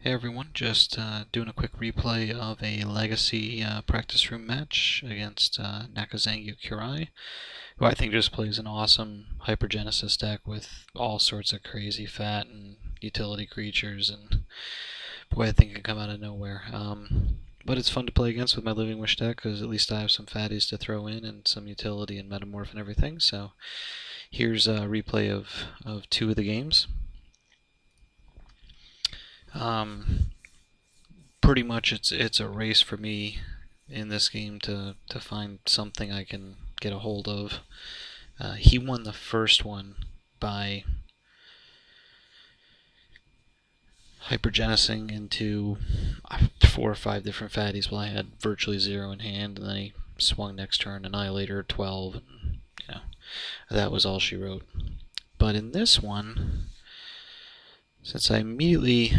Hey everyone, just doing a quick replay of a Legacy practice room match against Nakazangu Kurai, who I think just plays an awesome Hypergenesis deck with all sorts of crazy fat and utility creatures, and boy, I think it can come out of nowhere. But it's fun to play against with my Living Wish deck, because at least I have some fatties to throw in and some utility and Metamorph and everything, so here's a replay of two of the games. Pretty much it's a race for me in this game to find something I can get a hold of. He won the first one by hypergenesing into 4 or 5 different fatties while I had virtually 0 in hand, and then he swung next turn Annihilator 12, and that was all she wrote. But in this one, since I immediately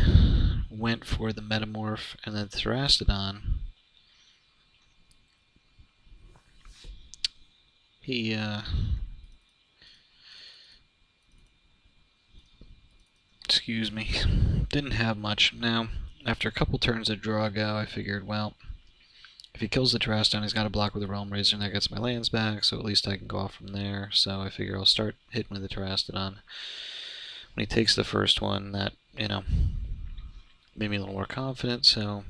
went for the Metamorph and then Thrastodon, he excuse me, didn't have much. Now, after a couple turns of draw go, I figured, well, if he kills the Thrastodon, he's got to block with a Realm Razor, and that gets my lands back, so at least I can go off from there. So I figure I'll start hitting with the Thrastodon. When he takes the first one, that, made me a little more confident, so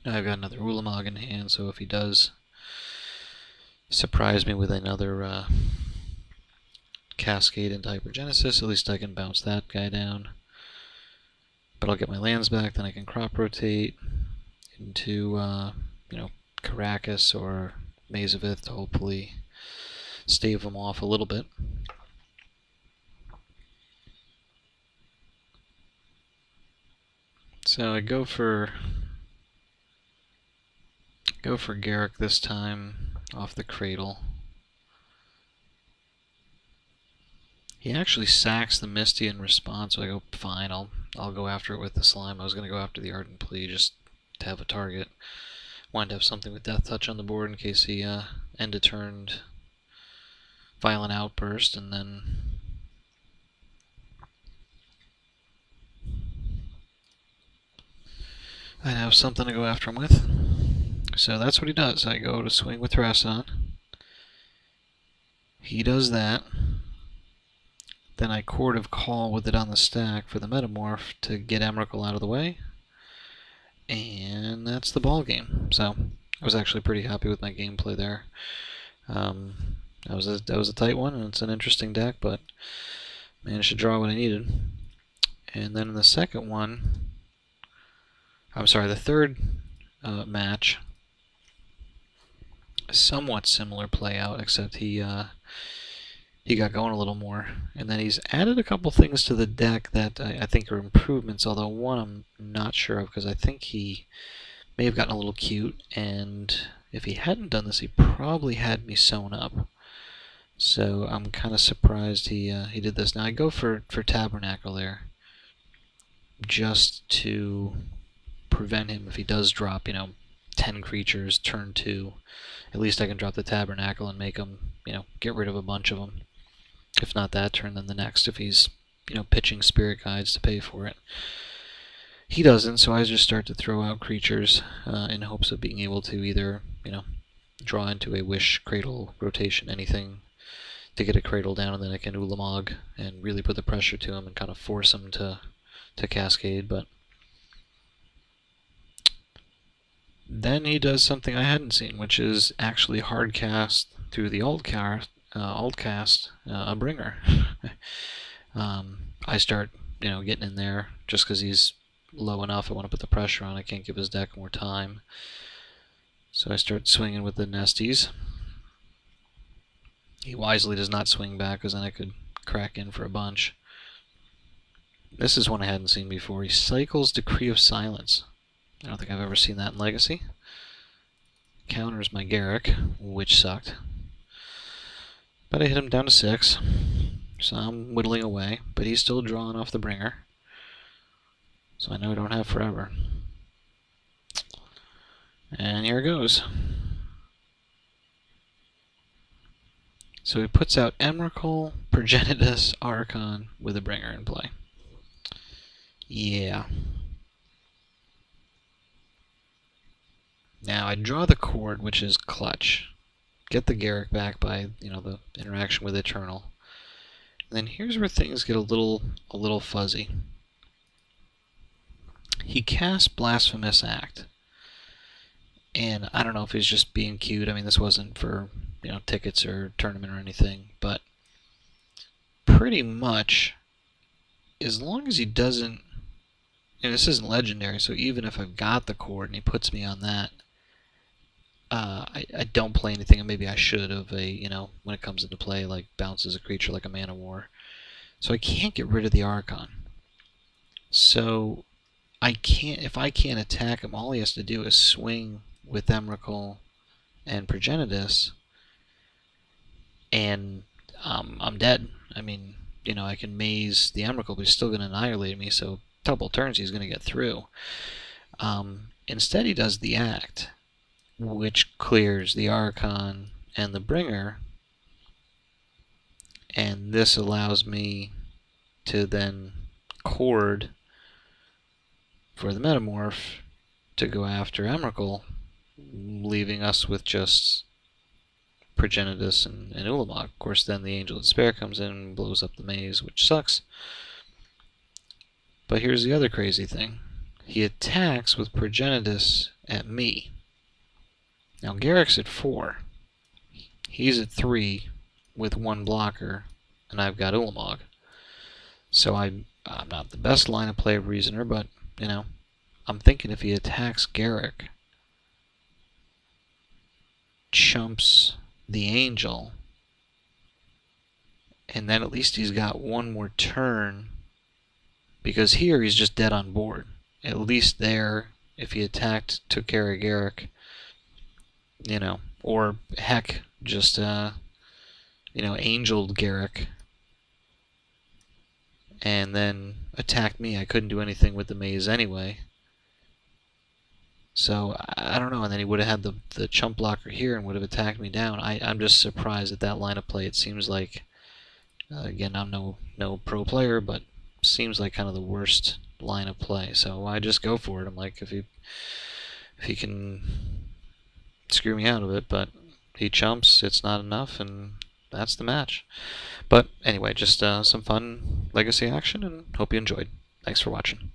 now I've got another Ulamog in hand, so if he does surprise me with another Cascade into Hypergenesis, at least I can bounce that guy down. But I'll get my lands back, then I can crop rotate into, Caracas or Mazavith to hopefully stave them off a little bit. So I go for Garruk this time off the Cradle. He actually sacks the Misty in response, so I go, fine, I'll go after it with the Slime. I was going to go after the Ardent Plea just to have a target. Wanted to have something with Death Touch on the board in case he end-of-turned Violent Outburst, and then I'd have something to go after him with. So that's what he does. I go to swing with Thrastodon. He does that. Then I Chord of Call with it on the stack for the Metamorph to get Emrakul out of the way. And that's the ball game. So I was actually pretty happy with my gameplay there. That was a tight one, and it's an interesting deck, but managed to draw what I needed. And then in the second one, the third match, somewhat similar play out, except he got going a little more. And then he's added a couple things to the deck that I think are improvements, although one I'm not sure of, because I think he may have gotten a little cute, and if he hadn't done this, he probably had me sewn up. So I'm kind of surprised he did this. Now I go for Tabernacle there, just to prevent him if he does drop, 10 creatures turn 2. At least I can drop the Tabernacle and make him, get rid of a bunch of them. If not that turn, then the next, if he's, pitching Spirit Guides to pay for it. He doesn't, so I just start to throw out creatures in hopes of being able to either, draw into a Wish, Cradle, Rotation, anything to get a Cradle down, and then I can Ulamog and really put the pressure to him and kind of force him to Cascade. But then he does something I hadn't seen, which is actually hard cast through the alt cast a Bringer. I start, getting in there just because he's low enough. I want to put the pressure on. I can't give his deck more time. So I start swinging with the Nesties. He wisely does not swing back, because then I could crack in for a bunch. This is one I hadn't seen before. He cycles Decree of Silence. I don't think I've ever seen that in Legacy. Counters my Garruk, which sucked. But I hit him down to 6. So I'm whittling away, but he's still drawing off the Bringer. So I know I don't have forever. And here it goes. So he puts out Emrakul, Progenitus, Archon with a Bringer in play. Yeah. Now I draw the cord, which is clutch. Get the Garrick back by, the interaction with Eternal. And then here's where things get a little fuzzy. He casts Blasphemous Act. And I don't know if he's just being cute. I mean, this wasn't for, tickets or tournament or anything, but pretty much, as long as he doesn't, and this isn't legendary, so even if I've got the cord and he puts me on that, I don't play anything, and maybe I should have when it comes into play, like bounces a creature like a Man of War. So I can't get rid of the Archon. So if I can't attack him, all he has to do is swing with Emrakul and Progenitus, and I'm dead. I mean, I can maze the Emrakul, but he's still going to annihilate me, so couple turns he's going to get through. Instead he does the Act, which clears the Archon and the Bringer, and this allows me to then cord for the Metamorph to go after Emrakul, leaving us with just Progenitus and Ulamog. Of course, then the Angel of Despair comes in and blows up the maze, which sucks. But here's the other crazy thing. He attacks with Progenitus at me. Now Garrick's at 4. He's at 3 with 1 blocker, and I've got Ulamog. So I'm not the best line of play of Reasoner, but, I'm thinking if he attacks Garrick, chumps the Angel, and then at least he's got 1 more turn, because here he's just dead on board. At least there, if he attacked, took care of Garrick, or heck, just, angeled Garrick, and then attacked me. I couldn't do anything with the maze anyway. So, I don't know, and then he would have had the chump blocker here and would have attacked me down. I'm just surprised at that line of play. It seems like, again, I'm no pro player, but seems like kind of the worst line of play. So I just go for it. I'm like, if he can screw me out of it, but he chumps, it's not enough, and that's the match. But anyway, just some fun Legacy action, and hope you enjoyed. Thanks for watching.